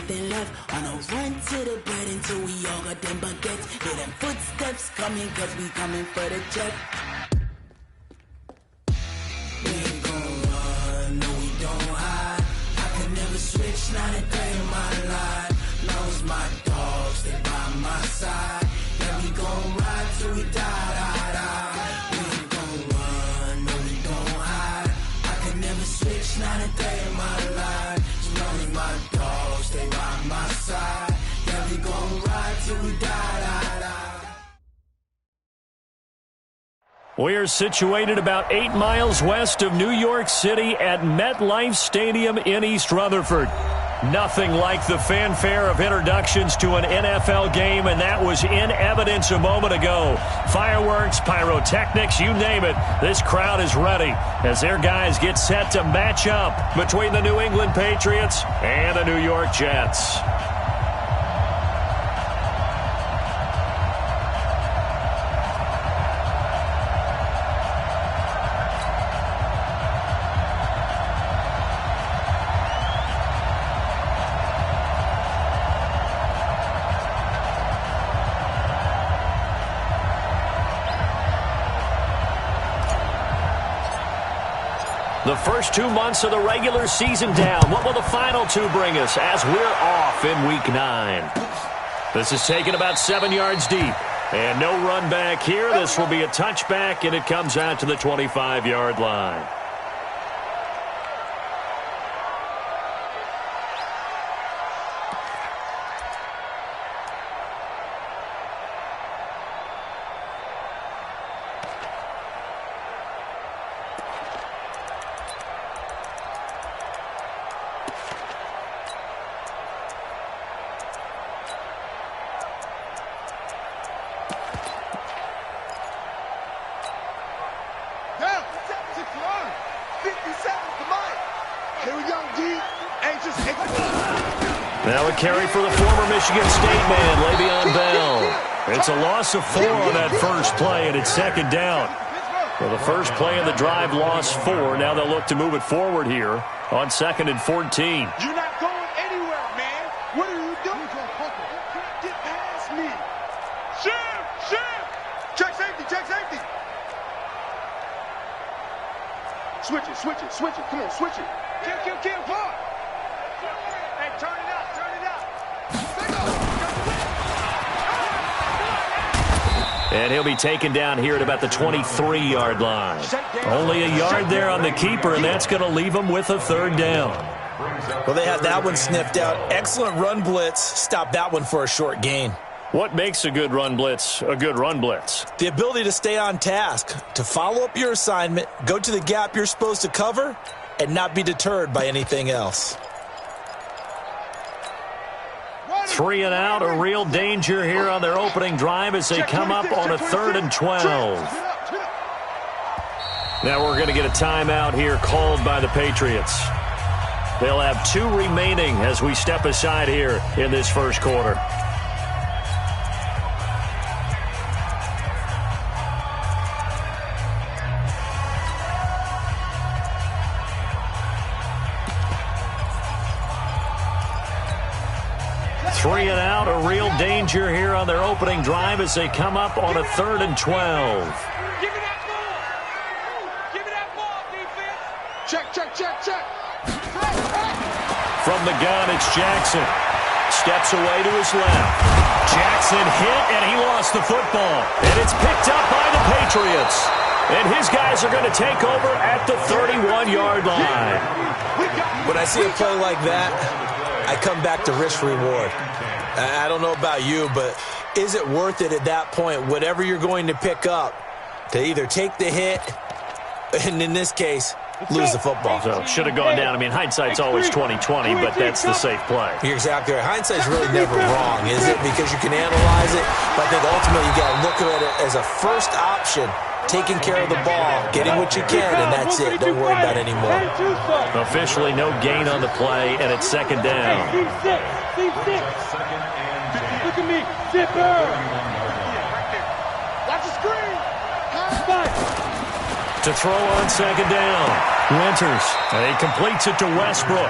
nothing left. On a run to the bread until we all got them baguettes. Hear them footsteps coming, cause we coming for the check. We ain't gon' run, no we don't hide. I could never switch, not a day in my life. Knows my dogs, they by my side. Yeah, we gon' ride till we die, die, die. We ain't gon' run, no we don't hide. I could never switch, not a day in my life. As long as my dogs, they by my side. Yeah, we gon' ride till we die, die, die. We are situated about 8 miles west of New York City at MetLife Stadium in East Rutherford. Nothing like the fanfare of introductions to an NFL game, and that was in evidence a moment ago. Fireworks, pyrotechnics, you name it. This crowd is ready as their guys get set to match up between the New England Patriots and the New York Jets. The first 2 months of the regular season down. What will the final 2 bring us as we're off in Week 9? This is taken about 7 yards deep. And no run back here. This will be a touchback, and it comes out to the 25-yard line. Now a carry for the former Michigan State man, Le'Veon Bell. It's a loss of 4 on that first play, and it's second down. Well, the first play of the drive lost 4. Now they'll look to move it forward here on 2nd and 14. You're not going anywhere, man. What are you doing? Get past me. Shift. Check safety. Switch it. Come on, switch it. Kill, hard. Hey, turn it up. And he'll be taken down here at about the 23-yard line. Only a yard there on the keeper, and that's going to leave him with a 3rd down. Well, they have that one sniffed out. Excellent run blitz. Stop that one for a short gain. What makes a good run blitz a good run blitz? The ability to stay on task, to follow up your assignment, go to the gap you're supposed to cover, and not be deterred by anything else. 3 and out, a real danger here on their opening drive as they come up on a 3rd and 12. Now we're going to get a timeout here called by the Patriots. They'll have 2 remaining as we step aside here in this first quarter. Three and out, a real danger here on their opening drive as they come up on a 3rd and 12. Give me that ball, defense. Check. From the gun, it's Jackson. Steps away to his left. Jackson hit, and he lost the football. And it's picked up by the Patriots. And his guys are going to take over at the 31-yard line. When I see a play like that, I come back to risk-reward. I don't know about you, but is it worth it at that point, whatever you're going to pick up, to either take the hit, and in this case, lose the football? So it should have gone down. I mean, hindsight's always 20/20, but that's the safe play. You're exactly right. Hindsight's really never wrong, is it? Because you can analyze it, but I think ultimately you got to look at it as a first option, taking care of the ball, getting what you can, and that's it. Don't worry about it anymore. Officially no gain on the play, and it's second down. Look at me. Zipper. Watch the screen. To throw on second down. Winters. He completes it to Westbrook.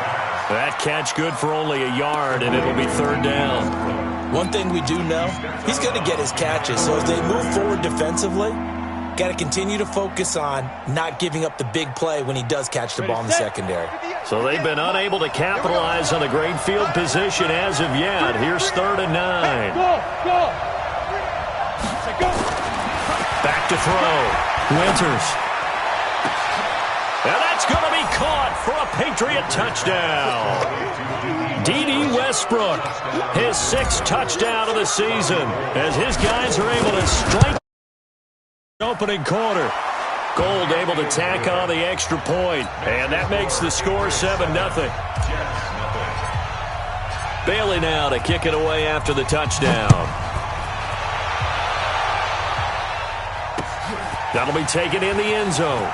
That catch good for only a yard, and it'll be third down. One thing we do know, he's going to get his catches. So as they move forward defensively, got to continue to focus on not giving up the big play when he does catch the ball in the secondary. So they've been unable to capitalize on the great field position as of yet. Here's 3rd and 9. Back to throw. Winters. And that's going to be caught for a Patriot touchdown. D.D. Westbrook, his 6th touchdown of the season, as his guys are able to strike the opening quarter. Gold able to tack on the extra point, and that makes the score 7-0. Bailey now to kick it away after the touchdown. That'll be taken in the end zone.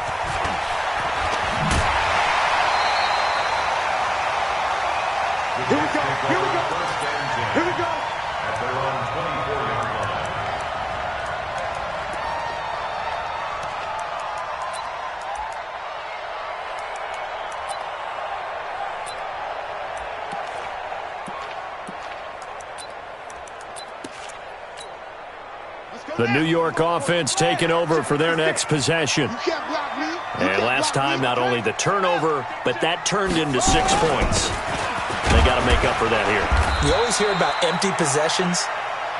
Here we go. Here we go. Here we go. At their own 24-yard line. The New York offense taking over for their next possession. And last time, not only the turnover, but that turned into 6 points. They got to make up for that here. You always hear about empty possessions,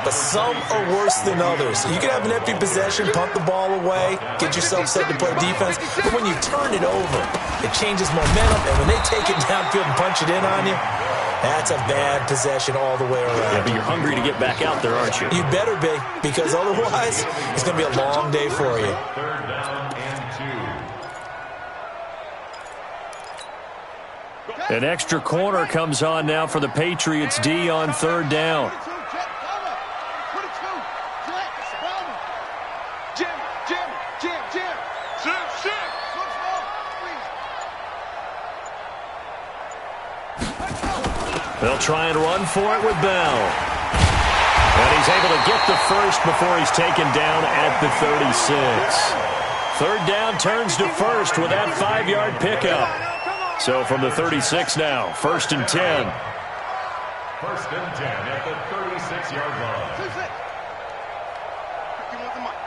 but some are worse than others. You can have an empty possession, punt the ball away, get yourself set to play defense, but when you turn it over, it changes momentum, and when they take it downfield and punch it in on you, that's a bad possession all the way around. Yeah, but you're hungry to get back out there, aren't you? You better be, because otherwise, it's going to be a long day for you. 3rd down and 2. An extra corner comes on now for the Patriots D on 3rd down. They'll try and run for it with Bell. And he's able to get the first before he's taken down at the 36. 3rd down turns to first with that 5-yard pickup. So from the 36 now, 1st and 10. 1st and 10 at the 36-yard line.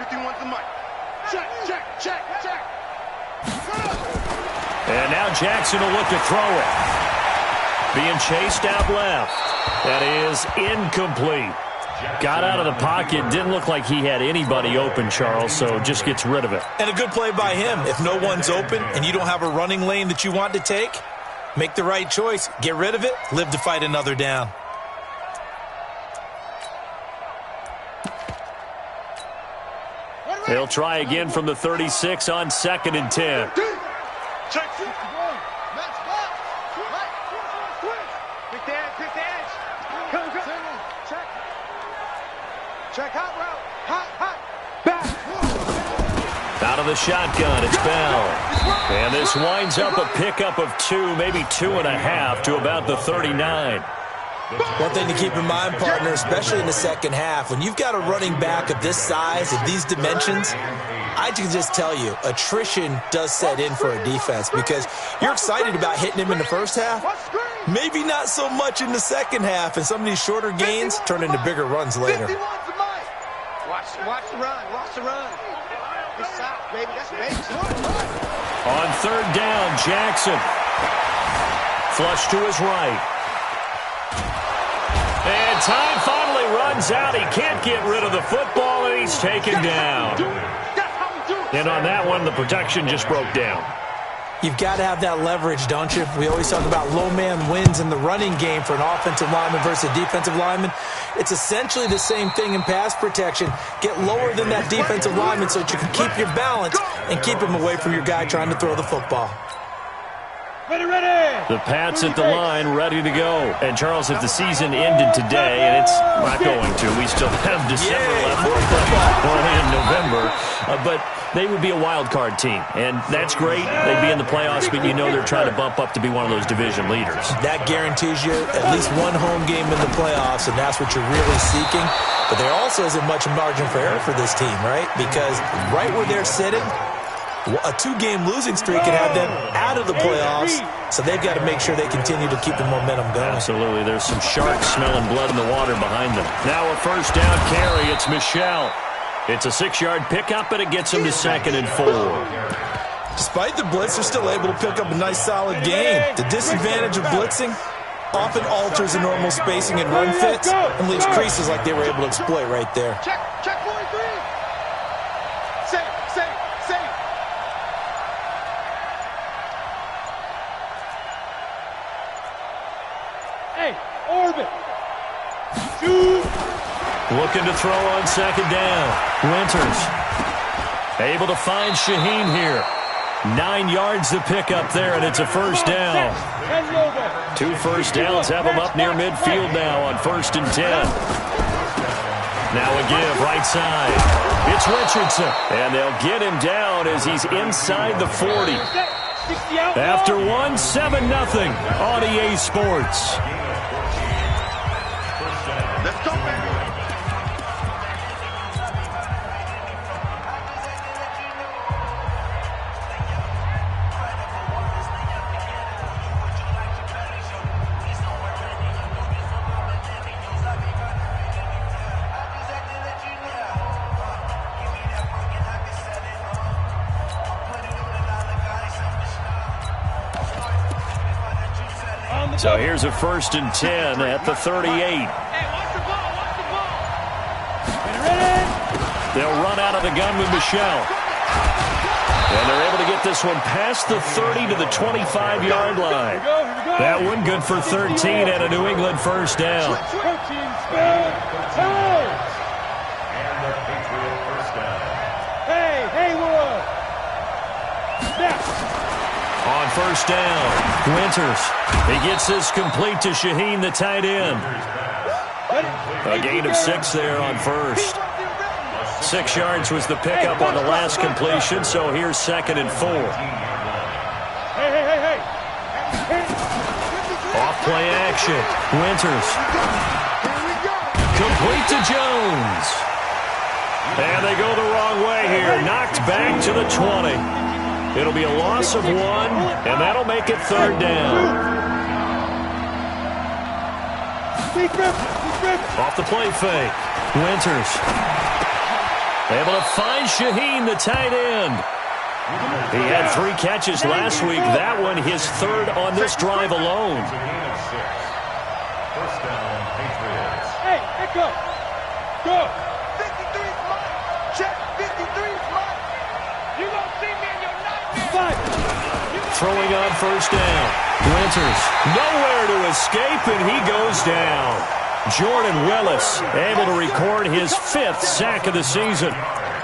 51's the mic. Check, check, check, check. And now Jackson will look to throw it. Being chased out left. That is incomplete. Got out of the pocket. Didn't look like he had anybody open, Charles, so just gets rid of it. And a good play by him. If no one's open and you don't have a running lane that you want to take, make the right choice. Get rid of it. Live to fight another down. They'll try again from the 36 on 2nd and 10. Check. Quick the edge. Come. Check. Check hot route. Hot. Back. Out of the shotgun, it's Bell. And this winds up a pickup of 2, maybe 2.5 to about the 39. One thing to keep in mind, partner, especially in the second half, when you've got a running back of this size, of these dimensions, I can just tell you, attrition does set in for a defense because you're excited about hitting him in the first half, maybe not so much in the second half, and some of these shorter gains turn into bigger runs later. Watch the run. Good stop, baby. That's baby. On 3rd down, Jackson. Flush to his right. And time finally runs out. He can't get rid of the football, and he's taken down. And on that one, the protection just broke down. You've got to have that leverage, don't you? We always talk about low man wins in the running game for an offensive lineman versus a defensive lineman. It's essentially the same thing in pass protection. Get lower than that defensive lineman so that you can keep your balance and keep him away from your guy trying to throw the football. Ready. The Pats at the line, ready to go. And, Charles, if the season ended today, and it's not going to, we still have December left, only in November, but they would be a wild card team. And that's great. They'd be in the playoffs, but you know they're trying to bump up to be one of those division leaders. That guarantees you at least one home game in the playoffs, and that's what you're really seeking. But there also isn't much margin for error for this team, right? Because right where they're sitting, A 2-game losing streak could have them out of the playoffs, so they've got to make sure they continue to keep the momentum going. Absolutely. There's some sharks smelling blood in the water behind them. Now a first down carry. It's Michel. It's a 6-yard pickup, and it gets him to 2nd and 4. Despite the blitz, they're still able to pick up a nice, solid gain. The disadvantage of blitzing often alters the normal spacing and run fits and leaves creases like they were able to exploit right there. Check 43. Safe. Hey, orbit. Shoot. Looking to throw on 2nd down. Winters able to find Shaheen here. 9 yards to pick up there, and it's a first down. 2 first downs have him up near midfield now on 1st and 10. Now a give right side. It's Richardson, and they'll get him down as he's inside the 40. After 1, 7-0 on EA Sports. Let's go, baby. So here's a 1st and 10 at the 38. Hey, watch the ball. They'll run out of the gun with Michel. And they're able to get this one past the 30 to the 25-yard line. That one good for 13 and a New England first down. And the Patriot first down. On first down, Winters. He gets this complete to Shaheen, the tight end. A gain of 6 there on first. 6 yards was the pickup on the last completion, so here's 2nd and 4. Off play action. Winters. Complete to Jones. And they go the wrong way here. Knocked back to the 20. It'll be a loss of 1, and that'll make it 3rd down. Off the play fake. Winters. Able to find Shaheen, the tight end. He had 3 catches last week. That one his 3rd on this drive alone. First down, Patriots. Hey, go. 53 is mine. Check, 53 is mine. You gonna see me in your nightmare. Throwing on first down. Winters nowhere to escape, and he goes down. Jordan Willis able to record his 5th sack of the season.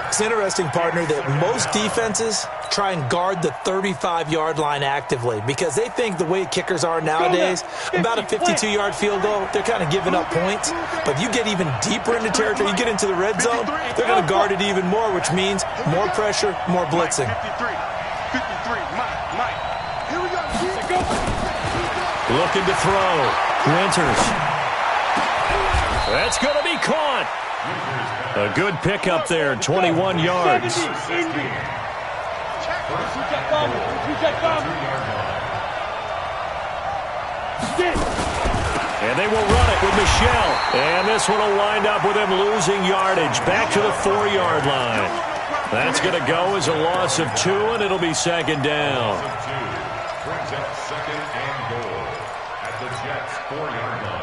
It's interesting, partner, that most defenses try and guard the 35-yard line actively because they think the way kickers are nowadays, about a 52-yard field goal, they're kind of giving up points. But you get even deeper into territory, you get into the red zone, they're going to guard it even more, which means more pressure, more blitzing. 53, Mike. Here we go. Looking to throw. Winters. That's going to be caught. A good pickup there, 21 yards. And they will run it with Michel. And this one will wind up with him losing yardage back to the 4-yard line. That's going to go as a loss of 2, and it'll be 2nd down. Brings up 2nd and goal at the Jets' 4-yard line.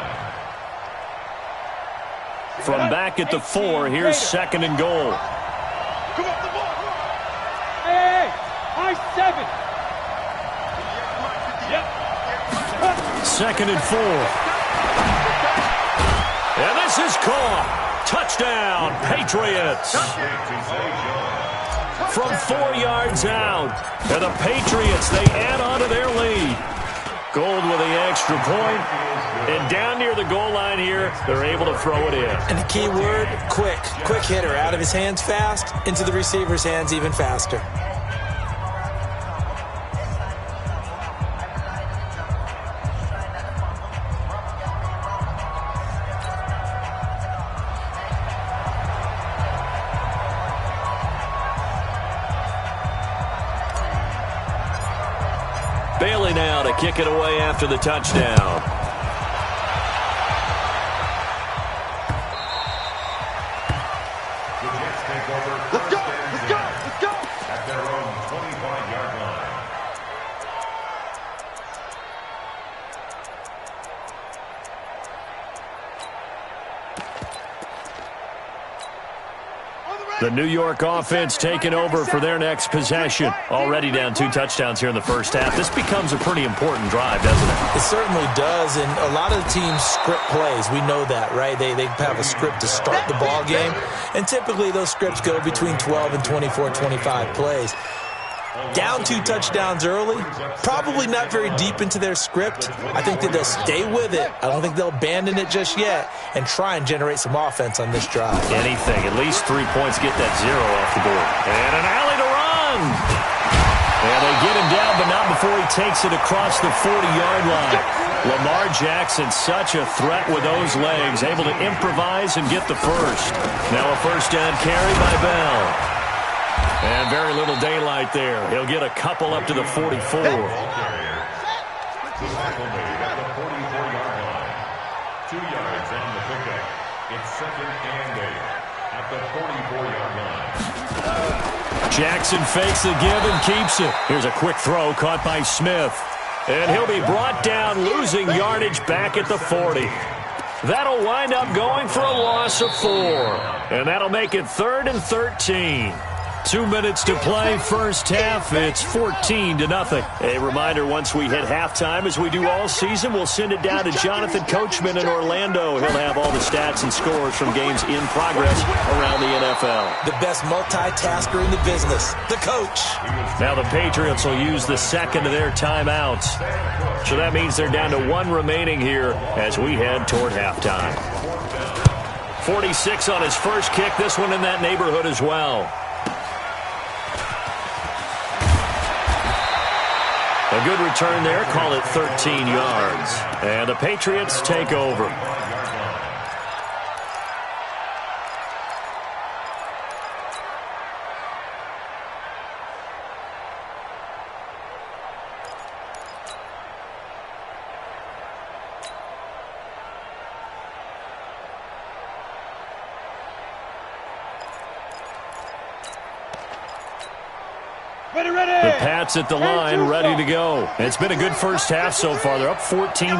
From back at the 4, here's 2nd and goal. Come on, the ball. Hey, high 7. Yep. 2nd and 4. And this is caught. Touchdown, Patriots. From 4 yards out. And the Patriots, they add on to their lead. Gold with the extra point. And down near the goal line here, they're able to throw it in. And the key word, quick. Quick hitter. Out of his hands fast, into the receiver's hands even faster. Bailey now to kick it away after the touchdown. Let's go! Let's go! Let's go! At their own 25-yard line. The New York offense taking over for their next possession. Already down 2 touchdowns here in the first half. This becomes a pretty important drive, doesn't it? It certainly does, and a lot of the teams script plays. We know that, right? They have a script to start the ball game, and typically those scripts go between 12 and 24, 25 plays. Down 2 touchdowns early, probably not very deep into their script. I think that they'll stay with it. I don't think they'll abandon it just yet and try and generate some offense on this drive. Anything, at least 3 points, get that 0 off the board. And an alley to run. And they get him down, but not before he takes it across the 40-yard line. Lamar Jackson, such a threat with those legs, able to improvise and get the first. Now a first down carry by Bell. And very little daylight there. He'll get a couple up to the 44. Tackle made at the 44-yard line. 2 yards on the pickup. It's 2nd and 8 at the 44-yard line. Jackson fakes the give and keeps it. Here's a quick throw caught by Smith. And he'll be brought down, losing yardage back at the 40. That'll wind up going for a loss of 4. And that'll make it 3rd and 13. 2 minutes to play first half. It's 14-0. A reminder, once we hit halftime, as we do all season, we'll send it down to Jonathan Coachman in Orlando. He'll have all the stats and scores from games in progress around the NFL. The best multitasker in the business, the coach. Now the Patriots will use the second of their timeouts. So that means they're down to 1 remaining here as we head toward halftime. 46 on his first kick. This one in that neighborhood as well. A good return there, call it 13 yards. And the Patriots take over. The Pats at the line, ready to go. It's been a good first half so far. They're up 14-0.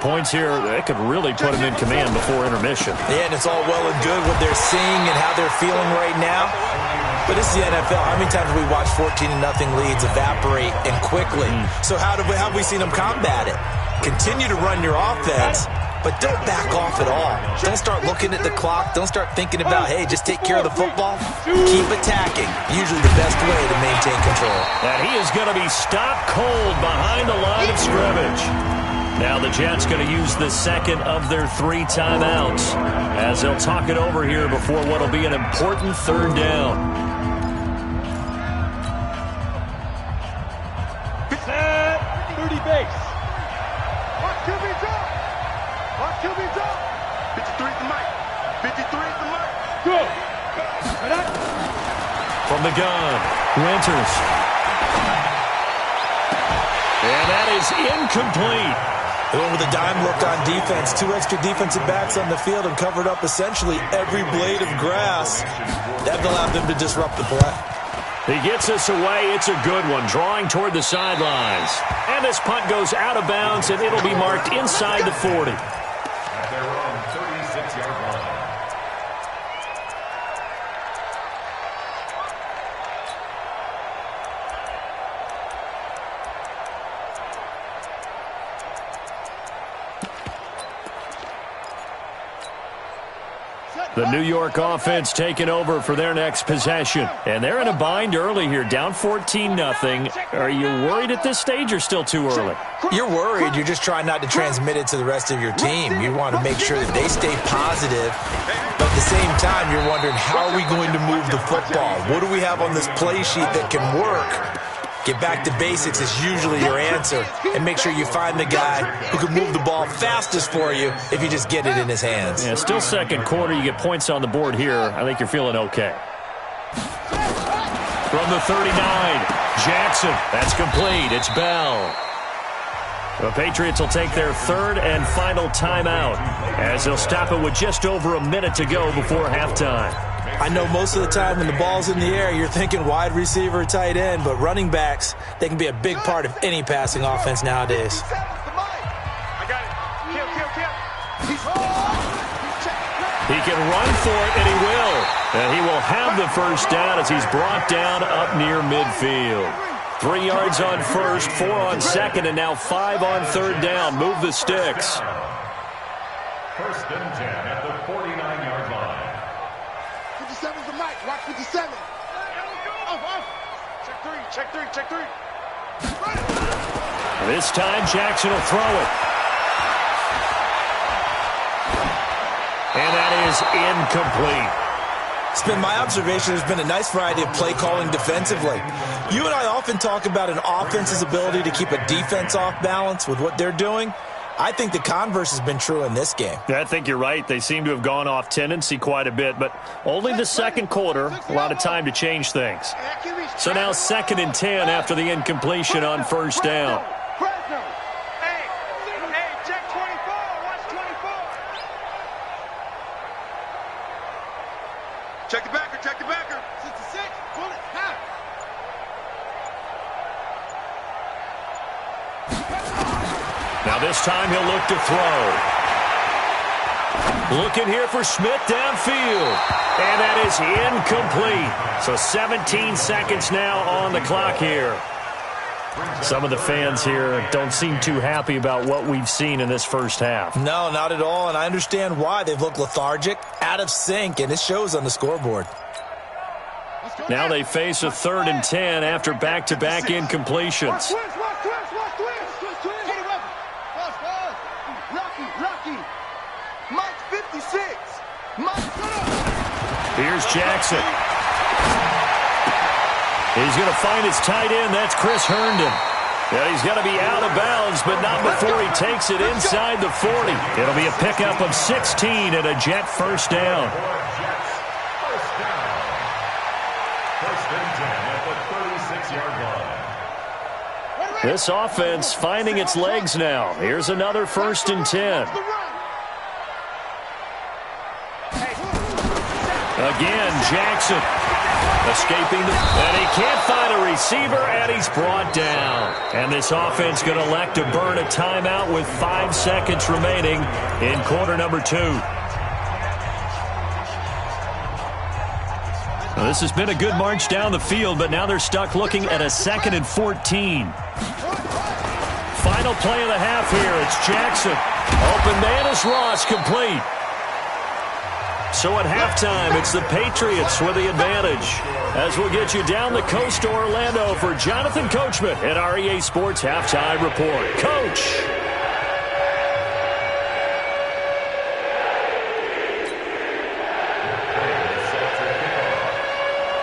Points here, they could really put them in command before intermission. Yeah, and it's all well and good what they're seeing and how they're feeling right now. But this is the NFL. How many times have we watched 14-0 leads evaporate and quickly? So how have we seen them combat it? Continue to run your offense, but don't back off at all. Don't start looking at the clock. Don't start thinking about, hey, just take care of the football. Keep attacking. Usually the best way to maintain control. And he is going to be stopped cold behind the line of scrimmage. Now the Jets going to use the second of their 3 timeouts as they'll talk it over here before what will be an important 3rd down. Set 30 base. Watch QB drop. Watch QB drop. 53 at the mic. 53 at the mic. Go. From the gun, Winters. And that is incomplete. They went with a dime look on defense. 2 extra defensive backs on the field and covered up essentially every blade of grass. That allowed them to disrupt the play. He gets us away. It's a good one, drawing toward the sidelines. And this punt goes out of bounds, and it'll be marked inside the 40. At their own 36-yard line. The New York offense taking over for their next possession. And they're in a bind early here, down 14-0. Are you worried at this stage or still too early? You're worried. You're just trying not to transmit it to the rest of your team. You want to make sure that they stay positive. But at the same time, you're wondering, how are we going to move the football? What do we have on this play sheet that can work? Get back to basics is usually your answer. And make sure you find the guy who can move the ball fastest for you if you just get it in his hands. Yeah, still second quarter. You get points on the board here. I think you're feeling okay. From the 39, Jackson. That's complete. It's Bell. The Patriots will take their third and final timeout as they'll stop it with just over a minute to go before halftime. I know most of the time when the ball's in the air, you're thinking wide receiver or tight end, but running backs, they can be a big part of any passing offense nowadays. He can run for it, and he will. And he will have the first down as he's brought down up near midfield. 3 yards on first, 4 on second, and now 5 on third down. Move the sticks. First and 10 at the 49-yard line. 57's the mic. Watch 57. Check three. This time, Jackson will throw it. And that is incomplete. It's been my observation there's been a nice variety of play calling defensively. You and I often talk about an offense's ability to keep a defense off balance with what they're doing. I think the converse has been true in this game. Yeah, I think you're right. They seem to have gone off tendency quite a bit, but only the second quarter, a lot of time to change things. So now 2nd and 10 after the incompletion on first down. Hey, check 24. Watch 24. Check the backer. 66. Pull it. Half. Now this time he'll look to throw. Looking here for Smith downfield. And that is incomplete. So 17 seconds now on the clock here. Some of the fans here don't seem too happy about what we've seen in this first half. No, not at all, and I understand why. They've looked lethargic, out of sync, and it shows on the scoreboard. Now they face a 3rd and 10 after back-to-back incompletions. Rocky. Mike 56. Here's Jackson. He's going to find his tight end. That's Chris Herndon. Yeah, he's going to be out of bounds, but not before he takes it inside the 40. It'll be a pickup of 16 and a Jet first down. First and 10 at the 36-yard line. This offense finding its legs now. Here's another 1st and 10. Again, Jackson escaping, and he can't find a receiver, and he's brought down. And this offense going to elect to burn a timeout with 5 seconds remaining in quarter number 2. Well, this has been a good march down the field, but now they're stuck looking at a 2nd and 14. Final play of the half here. It's Jackson. Open man is Ross, complete. So at halftime, it's the Patriots with the advantage. As we'll get you down the coast to Orlando for Jonathan Coachman at our EA Sports Halftime Report. Coach.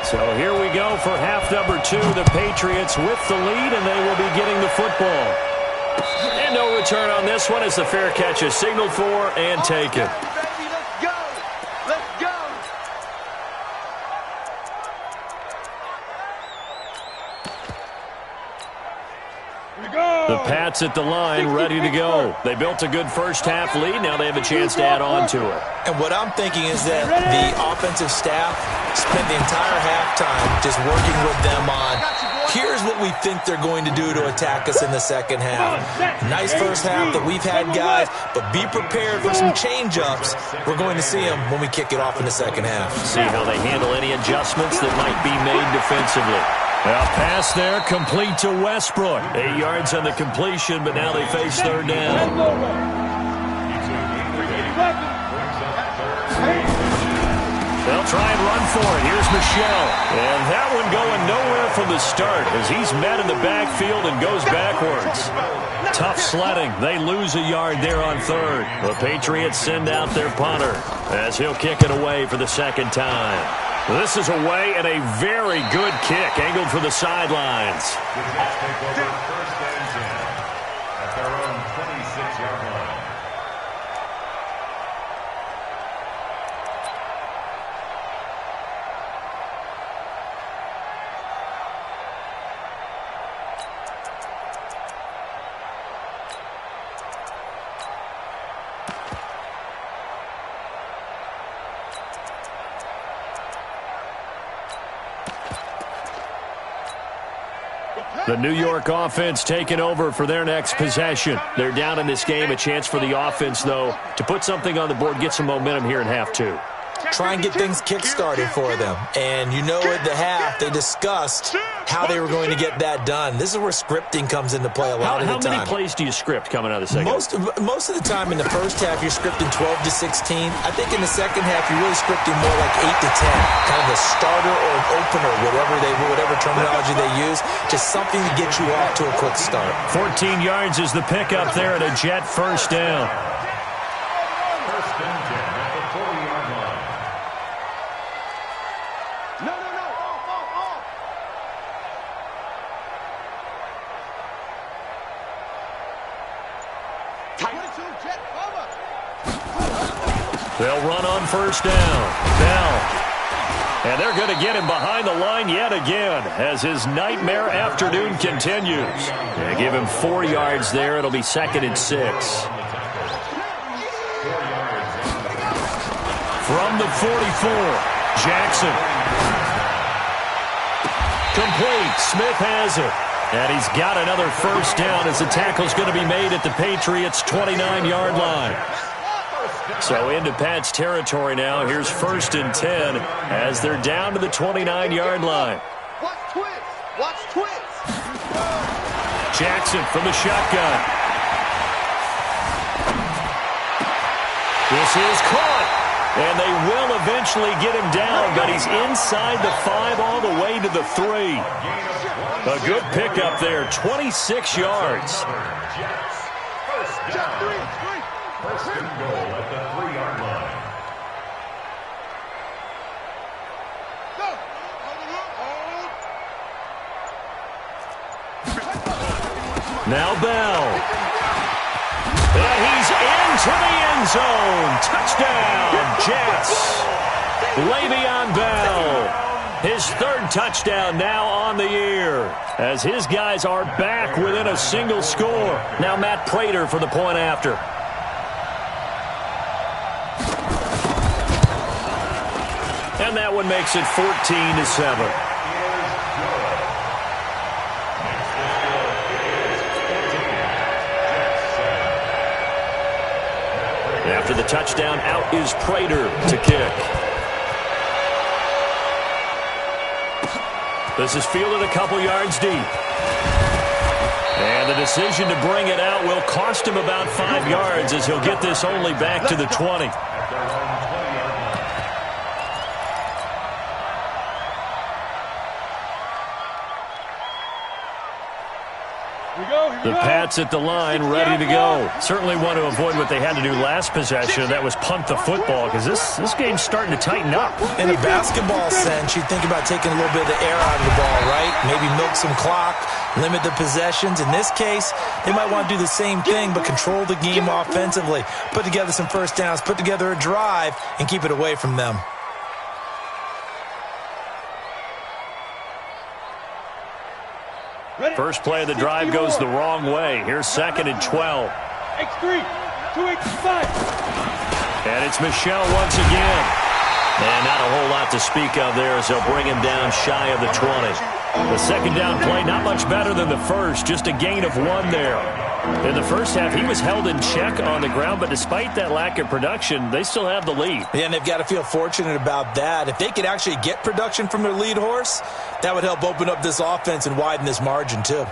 So here we go for half number 2. The Patriots with the lead, and they will be getting the football. And no return on this one as the fair catch is signaled for and taken. The Pats at the line, ready to go. They built a good first half lead. Now they have a chance to add on to it. And what I'm thinking is that the offensive staff spent the entire halftime just working with them on, here's what we think they're going to do to attack us in the second half. Nice first half that we've had, guys, but be prepared for some change-ups. We're going to see them when we kick it off in the second half. See how they handle any adjustments that might be made defensively. Well, pass there, complete to Westbrook. 8 yards on the completion, but now they face third down. They'll try and run for it. Here's Michelle. And that one going nowhere from the start as he's met in the backfield and goes backwards. Tough sledding. They lose a yard there on third. The Patriots send out their punter as he'll kick it away for the second time. This is away and a very good kick angled for the sidelines. The Jets take over first and 10 at their own 26-yard line. The New York offense taking over for their next possession. They're down in this game. A chance for the offense, though, to put something on the board, get some momentum here in half two. Try and get things kick-started for them. And you know at the half, they discussed how they were going to get that done. This is where scripting comes into play a lot of the time. How many plays do you script coming out of the second? Most of the time in the first half, you're scripting 12 to 16. I think in the second half, you're really scripting more like 8 to 10. Kind of a starter or an opener, whatever terminology they use. Just something to get you off to a quick start. 14 yards is the pickup there at a Jet first down. First and 10 at the 40-yard line. No. Off. Tight. 22, Jet, cover. They'll run on first down. Bell. And they're going to get him behind the line yet again as his nightmare afternoon continues. They give him 4 yards there. It'll be 2nd and 6. From the 44, Jackson. Complete. Smith has it. And he's got another first down as the tackle's going to be made at the Patriots' 29-yard line. So into Pat's territory now. Here's 1st and 10 as they're down to the 29-yard line. Watch twist. Jackson from the shotgun. This is caught. And they will eventually get him down, but he's inside the 5 all the way to the 3. A good pickup there, 26 yards. First and goal at the 3-yard line. Now Bell. And he's into the end zone. Touchdown, Jets. Le'Veon Bell. His 3rd touchdown now on the year as his guys are back within a single score. Now Matt Prater for the point after. And that one makes it 14-7. After the touchdown, out is Prater to kick. This is fielded a couple yards deep. And the decision to bring it out will cost him about 5 yards as he'll get this only back to the 20. The Pats at the line, ready to go. Certainly want to avoid what they had to do last possession, that was punt the football, because this game's starting to tighten up. In a basketball sense, you think about taking a little bit of the air out of the ball, right? Maybe milk some clock, limit the possessions. In this case, they might want to do the same thing, but control the game offensively. Put together some first downs, put together a drive, and keep it away from them. First play of the drive goes the wrong way. Here's 2nd and 12. X3, 2X5. And it's Michel once again. And not a whole lot to speak of there as they'll bring him down shy of the 20. The second down play, not much better than the first, just a gain of 1 there. In the first half, he was held in check on the ground, but despite that lack of production, they still have the lead. Yeah, and they've got to feel fortunate about that. If they could actually get production from their lead horse, that would help open up this offense and widen this margin, too.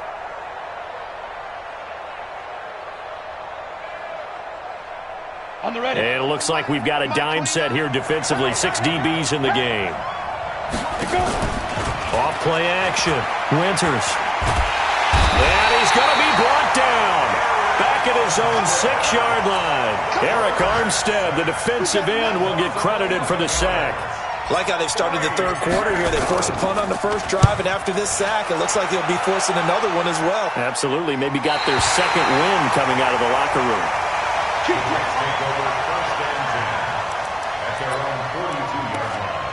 On the ready. And it looks like we've got a dime set here defensively. 6 DBs in the game. Off play action. Winters. And he's going to be brought down. Back at his own 6-yard line. Eric Armstead, the defensive end, will get credited for the sack. Like how they've started the third quarter here. They force a punt on the first drive, and after this sack, it looks like they'll be forcing another one as well. Absolutely. Maybe got their second win coming out of the locker room. Take over 1st and 10 at their own 42-yard line.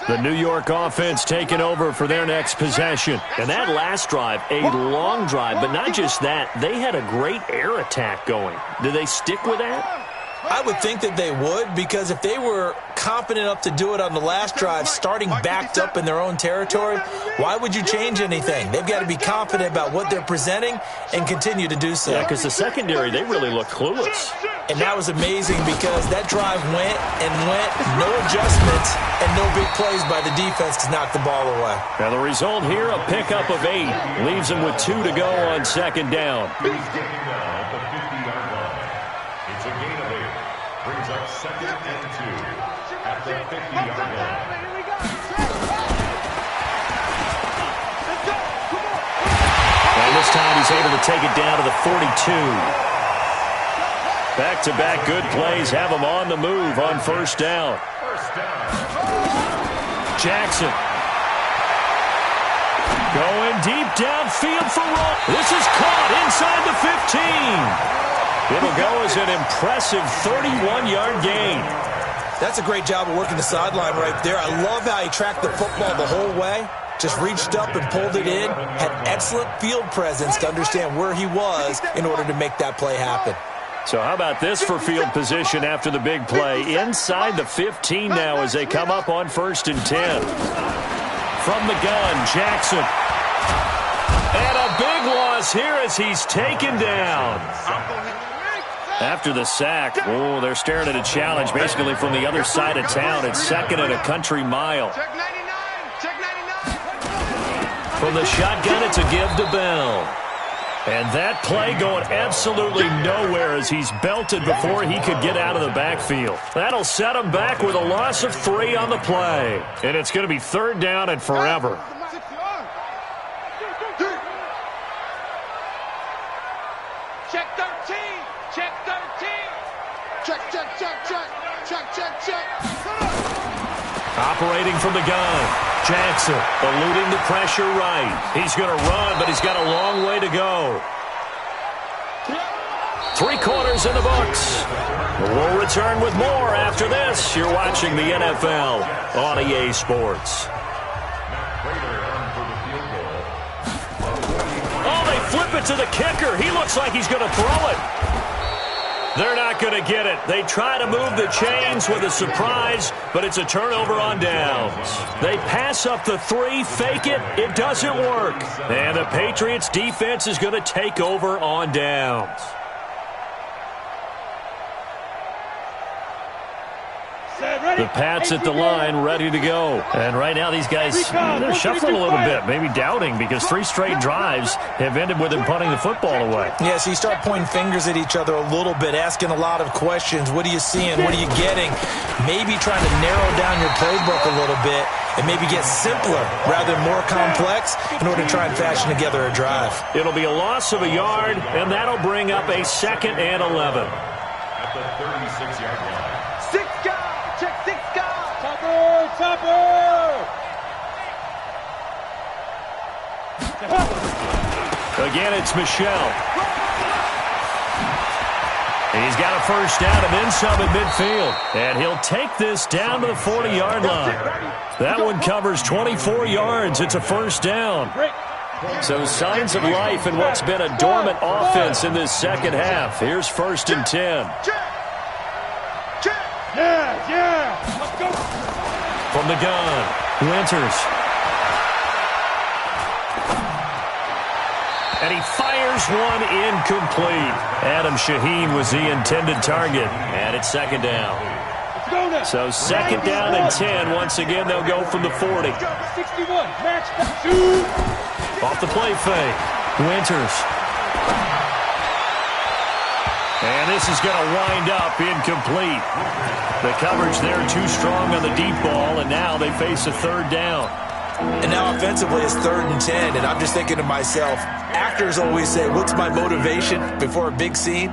The New York offense taking over for their next possession. And that last drive, a long drive, but not just that. They had a great air attack going. Do they stick with that? I would think that they would, because if they were confident enough to do it on the last drive, starting backed up in their own territory, why would you change anything? They've got to be confident about what they're presenting and continue to do so. Yeah, because the secondary, they really looked clueless. And that was amazing because that drive went and went, no adjustments, and no big plays by the defense to knock the ball away. Now the result here, a pickup of 8. Leaves them with 2 to go on second down. He's getting down at the 50-yard line. It's a gain of 8. Brings up 2nd and 2 at the 50-yard line. And this time he's able to take it down to the 42. Back-to-back good plays have him on the move on first down. Jackson. Going deep downfield for Roll. This is caught inside the 15. It'll go as an impressive 31-yard gain. That's a great job of working the sideline right there. I love how he tracked the football the whole way. Just reached up and pulled it in. Had excellent field presence to understand where he was in order to make that play happen. So how about this for field position after the big play? Inside the 15 now as they come up on 1st and 10. From the gun, Jackson. And a big loss here as he's taken down. After the sack, oh, they're staring at a challenge basically from the other side of town. It's 2nd and a country mile. From the shotgun, it's a give to Bell. And that play going absolutely nowhere as he's belted before he could get out of the backfield. That'll set him back with a loss of 3 on the play. And it's going to be 3rd down and forever. Check 13. Check 13. Check, check, check, check. Check, check, check. Operating from the gun, Jackson eluding the pressure right. He's going to run, but he's got a long way to go. 3 quarters in the books. We'll return with more after this. You're watching the NFL on EA Sports. Oh, they flip it to the kicker. He looks like he's going to throw it. They're not going to get it. They try to move the chains with a surprise, but it's a turnover on downs. They pass up the 3, fake it. It doesn't work. And the Patriots defense is going to take over on downs. The Pats at the line, ready to go. And right now, these guys, they're shuffling a little bit, maybe doubting, because 3 straight drives have ended with them punting the football away. Yeah, so you start pointing fingers at each other a little bit, asking a lot of questions. What are you seeing? What are you getting? Maybe trying to narrow down your playbook a little bit and maybe get simpler rather than more complex in order to try and fashion together a drive. It'll be a loss of a yard, and that'll bring up a 2nd and 11. At the 36-yard line. 6 guys. Check 6 guys. Topper, topper. Again, it's Michelle. And he's got a first down and then some at midfield. And he'll take this down to the 40-yard line. That one covers 24 yards. It's a first down. So signs of life in what's been a dormant offense in this second half. Here's 1st and 10. Yeah. Let's go. From the gun, Winters. And he fires one incomplete. Adam Shaheen was the intended target. And it's 2nd down. Let's go now. So 2nd down and 10. Once again, they'll go from the 40. 61. Match that 2. Off the play fake. Winters. And this is going to wind up incomplete. The coverage there too strong on the deep ball, and now they face a 3rd down. And now offensively it's 3rd and 10, and I'm just thinking to myself, actors always say, what's my motivation before a big scene?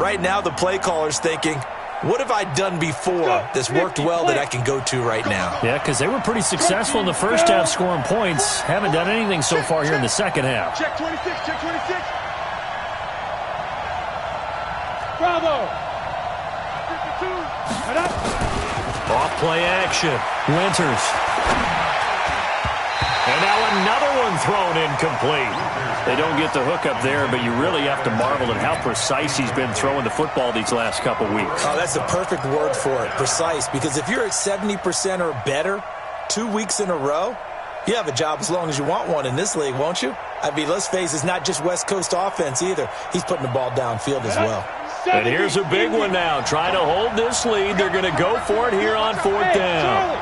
Right now the play caller's thinking, what have I done before that's worked well that I can go to right now? Yeah, because they were pretty successful in the first half scoring points. Haven't done anything so far here in the second half. Check 26, check 26. Bravo. 52. And up. Off-play action. Winters. And now another one thrown incomplete. They don't get the hook up there, but you really have to marvel at how precise he's been throwing the football these last couple weeks. Oh, that's the perfect word for it, precise, because if you're at 70% or better 2 weeks in a row, you have a job as long as you want one in this league, won't you? I mean, let's face it, it's not just West Coast offense either. He's putting the ball downfield as well. And here's a big one now. Trying to hold this lead. They're going to go for it here on 4th down.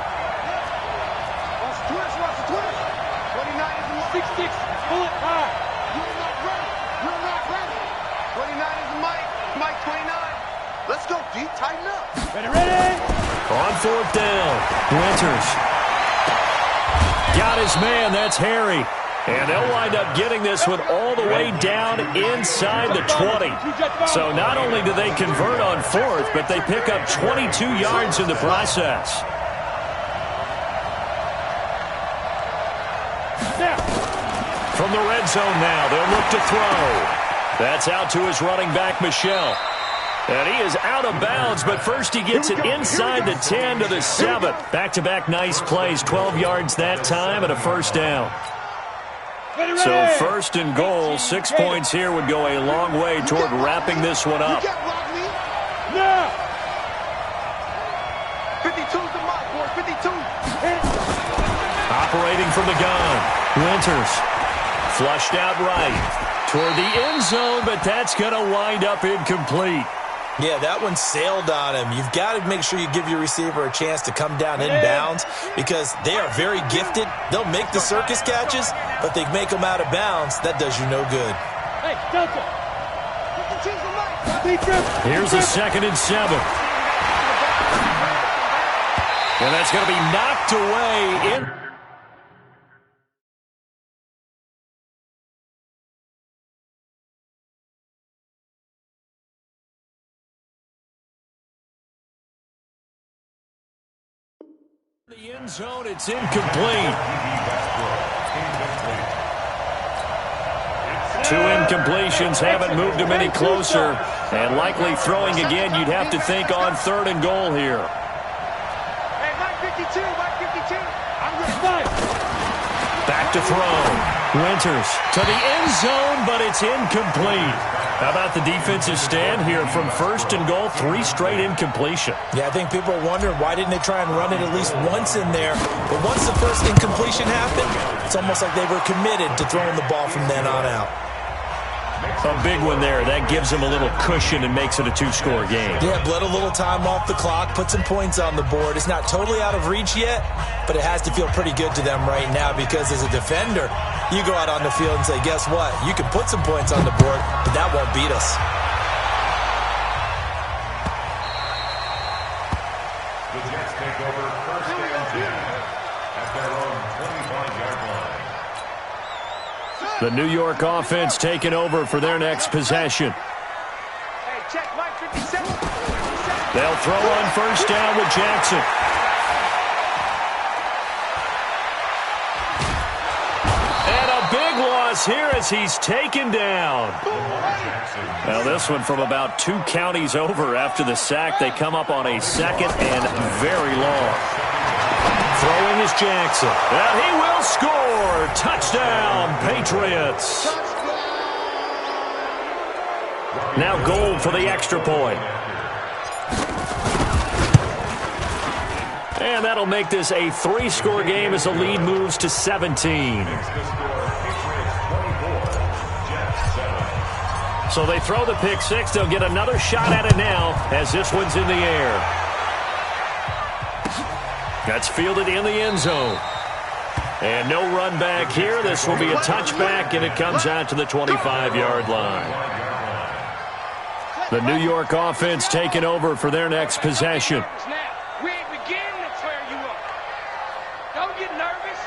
Let's go deep, tighten up. Ready? On 4th down. Winters. Got his man. That's Harry. And they'll wind up getting this one all the way down inside the 20. So not only do they convert on 4th, but they pick up 22 yards in the process. From the red zone now, they'll look to throw. That's out to his running back, Michelle. And he is out of bounds, but first he gets it inside the 10 to the 7. Back-to-back nice plays, 12 yards that time and a first down. So 1st and goal, 6 points here would go a long way toward wrapping this one up. 52's the mark, boy, 52. Operating from the gun, Winters. Flushed out right toward the end zone, but that's going to wind up incomplete. Yeah, that one sailed on him. You've got to make sure you give your receiver a chance to come down inbounds because they are very gifted. They'll make the circus catches, but they make them out of bounds. That does you no good. Hey, Delta. Here's a 2nd and 7. And that's going to be knocked away in. The end zone, it's incomplete. 2 incompletions haven't moved him any closer. And likely throwing again, you'd have to think on 3rd and goal here. Hey, Mike 52, Mike 52. I'm going to fight. Back to throw. Winters to the end zone, but it's incomplete. How about the defensive stand here from 1st and goal, 3 straight incompletion. Yeah, I think people are wondering why didn't they try and run it at least once in there. But once the first incompletion happened, it's almost like they were committed to throwing the ball from then on out. A big one there. That gives them a little cushion and makes it a 2-score game. Yeah, bled a little time off the clock, put some points on the board. It's not totally out of reach yet, but it has to feel pretty good to them right now because as a defender, you go out on the field and say, guess what? You can put some points on the board, but that won't beat us. The Jets take over 1st and 10 at their own 25-yard line. The New York offense taking over for their next possession. Hey, check Mike 57. They'll throw on 1st down with Jackson. And a big loss here as he's taken down. Now this one from about 2 counties over after the sack. They come up on a 2nd and very long. Throwing is Jackson. And he will score. Touchdown, Patriots. Now goal for the extra point. And that'll make this a 3-score game as the lead moves to 17. So they throw the pick 6. They'll get another shot at it now as this one's in the air. That's fielded in the end zone. And no run back here. This will be a touchback, and it comes out to the 25-yard line. The New York offense taking over for their next possession. We ain't beginning to tear you up. Don't get nervous.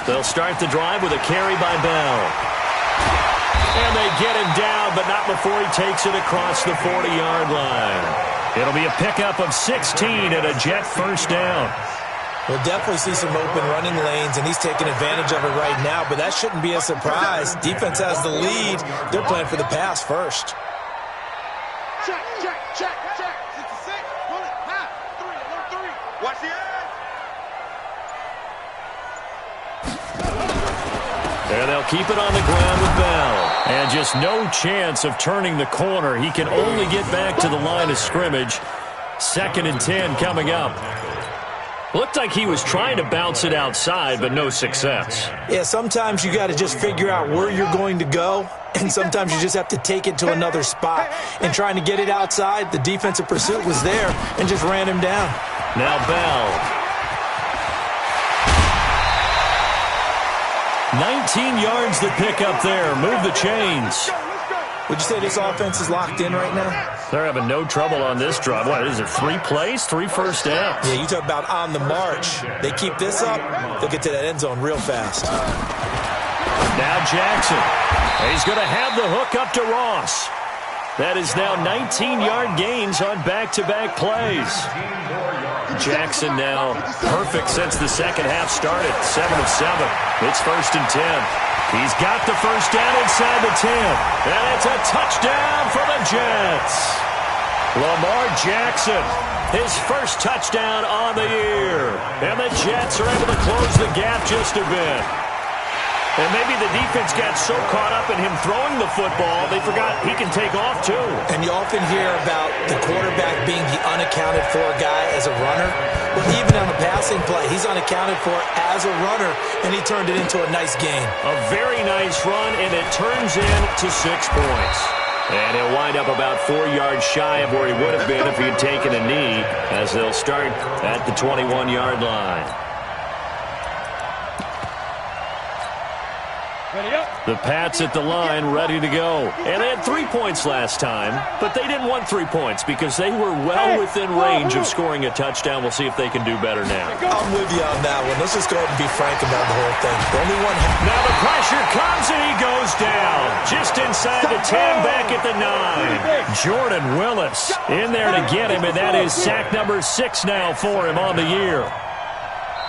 They'll start the drive with a carry by Bell. And they get him down, but not before he takes it across the 40-yard line. It'll be a pickup of 16 and a Jet 1st down. We'll definitely see some open running lanes, and he's taking advantage of it right now, but that shouldn't be a surprise. Defense has the lead. They're playing for the pass first. Check, check, check, check. 66, pull it, pass. They'll keep it on the ground with Bell. And just no chance of turning the corner. He can only get back to the line of scrimmage. 2nd and 10 coming up. Looked like he was trying to bounce it outside, but no success. Yeah, sometimes you got to just figure out where you're going to go, and sometimes you just have to take it to another spot. And trying to get it outside, the defensive pursuit was there and just ran him down. Now Bell. 19 yards to pick up there. Move the chains. Would you say this offense is locked in right now? They're having no trouble on this drive. What is it, 3 plays, 3 first downs? Yeah, you talk about on the march. They keep this up, they'll get to that end zone real fast. Now Jackson. He's going to have the hook up to Ross. That is now 19-yard gains on back-to-back plays. Jackson now perfect since the second half started. 7 of 7. It's 1st and 10. He's got the first down inside the 10. And it's a touchdown for the Jets. Lamar Jackson, his first touchdown on the year. And the Jets are able to close the gap just a bit. And maybe the defense got so caught up in him throwing the football, they forgot he can take off too. And you often hear about the quarterback being the unaccounted for guy as a runner. Well, even on the passing play, he's unaccounted for as a runner, and he turned it into a nice gain. A very nice run, and it turns into 6 points. And he'll wind up about 4 yards shy of where he would have been if he had taken a knee, as they'll start at the 21-yard line. The Pats at the line, ready to go. And they had 3 points last time, but they didn't want 3 points because they were well within range of scoring a touchdown. We'll see if they can do better now. I'm with you on that one. Let's just go ahead and be frank about the whole thing. The only one. Now the pressure comes and he goes down. Just inside the 10, back at the 9. Jordan Willis in there to get him, and that is sack number 6 now for him on the year.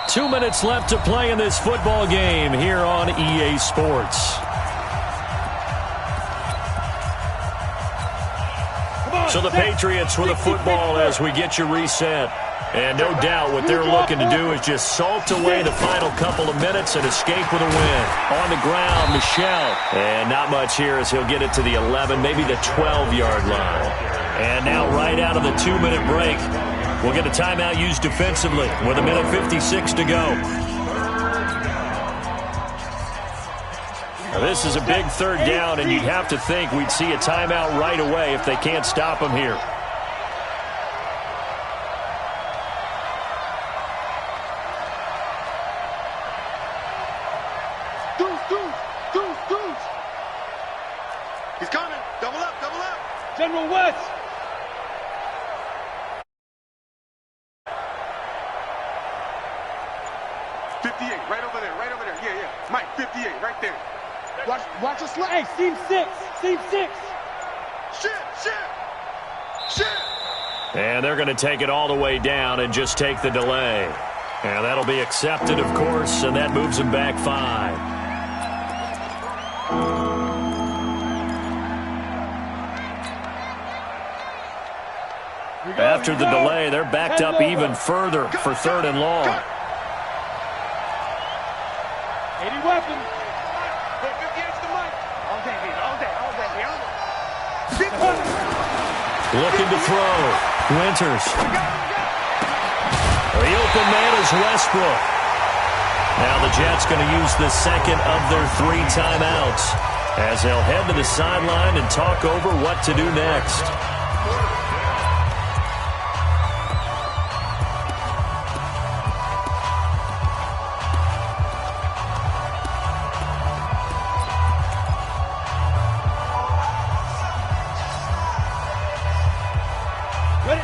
2 minutes left to play in this football game here on EA Sports. So the Patriots with a football as we get you reset. And no doubt what they're looking to do is just salt away the final couple of minutes and escape with a win. On the ground, Michel. And not much here as he'll get it to the 11, maybe the 12-yard line. And now right out of the 2-minute break, we'll get a timeout used defensively with 1:56 to go. Now this is a big 3rd down, and you'd have to think we'd see a timeout right away if they can't stop him here. Deuce. He's coming. Double up. General West. Right over there. Yeah. Mike, 58, right there. Watch us. Hey, seam 6. Shit. And they're going to take it all the way down and just take the delay. And that'll be accepted, of course, and that moves them back 5. After the delay, they're backed up even further for 3rd and long. 80 weapon. Put 58 to Mike. All day. Looking to throw. Winters. The open man is Westbrook. Now the Jets going to use the second of their 3 timeouts as they'll head to the sideline and talk over what to do next.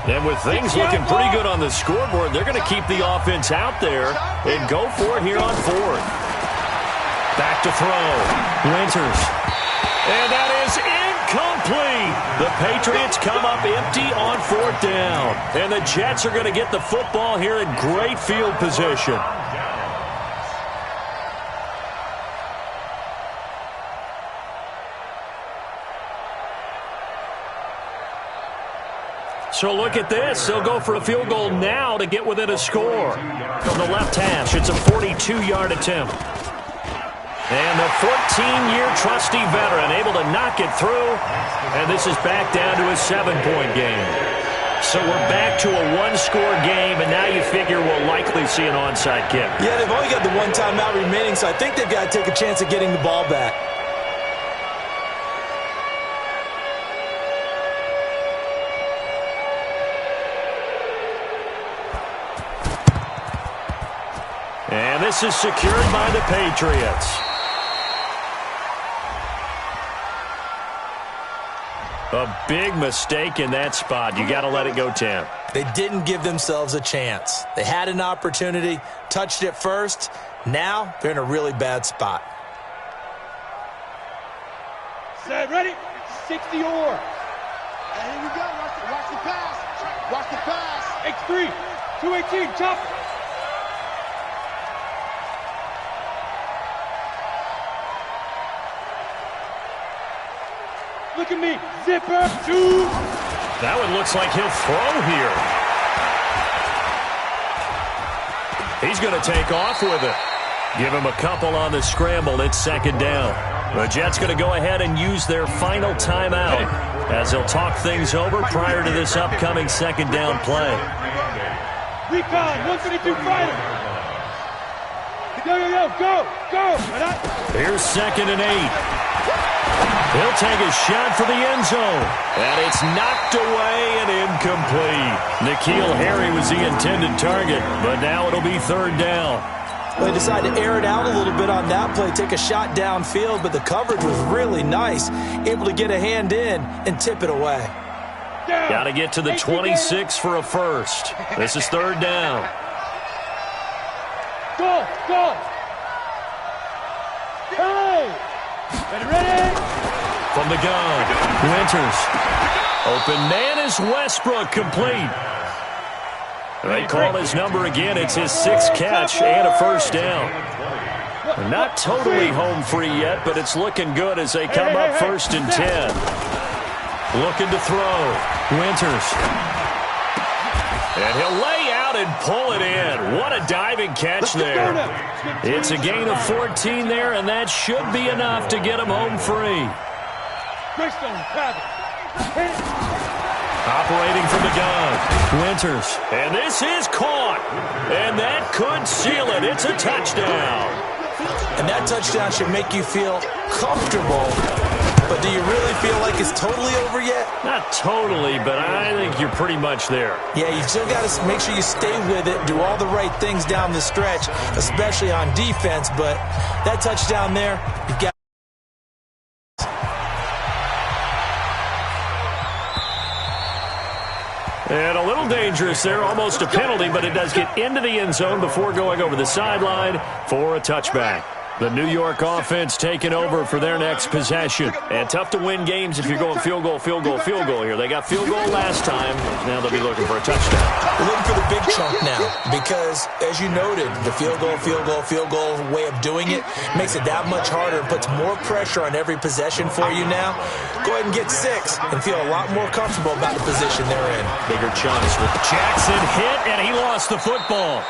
And with things looking pretty good on the scoreboard, they're going to keep the offense out there and go for it here on 4th. Back to throw. Winters. And that is incomplete. The Patriots come up empty on 4th down. And the Jets are going to get the football here in great field position. So look at this. They'll go for a field goal now to get within a score. From the left hash, it's a 42-yard attempt. And the 14-year trusty veteran able to knock it through. And this is back down to a 7-point game. So we're back to a one-score game, and now you figure we'll likely see an onside kick. Yeah, they've only got the one timeout remaining, so I think they've got to take a chance at getting the ball back. And this is secured by the Patriots. A big mistake in that spot. You got to let it go 10. They didn't give themselves a chance. They had an opportunity, touched it first. Now they're in a really bad spot. Set, ready? 60 or. And here we go. Watch the pass. Watch the pass. X3. 218. Chop. Look at me. Zipper. 2. That one looks like he'll throw here. He's going to take off with it. Give him a couple on the scramble. It's second down. The Jets going to go ahead and use their final timeout as they'll talk things over prior to this upcoming second down play. Recon. 132 fighter. Go. Here's 2nd and 8. He'll take a shot for the end zone. And it's knocked away and incomplete. N'Keal Harry was the intended target, but now it'll be 3rd down. Well, they decided to air it out a little bit on that play, take a shot downfield, but the coverage was really nice. Able to get a hand in and tip it away. Got to get to the 26 for a first. This is 3rd down. Go. Hey! Ready? From the gun, Winters. Open man is Westbrook, complete. They call his number again. It's his 6th catch and a first down. They're not totally home free yet, but it's looking good as they come up 1st and 10. Looking to throw. Winters. And he'll lay out and pull it in. What a diving catch there. It's a gain of 14 there, and that should be enough to get him home free. Operating from the gun, Winters. And this is caught. And that could seal it. It's a touchdown. And that touchdown should make you feel comfortable. But do you really feel like it's totally over yet? Not totally, but I think you're pretty much there. Yeah, you still got to make sure you stay with it, do all the right things down the stretch, especially on defense. But that touchdown there, you've got. And a little dangerous there, almost a penalty, but it does get into the end zone before going over the sideline for a touchback. The New York offense taking over for their next possession. And tough to win games if you're going field goal here. They got field goal last time. Now they'll be looking for a touchdown. They're looking for the big chunk now because, as you noted, the field goal way of doing it makes it that much harder and puts more pressure on every possession for you now. Go ahead and get 6 and feel a lot more comfortable about the position they're in. Bigger chunks with Jackson hit, and he lost the football.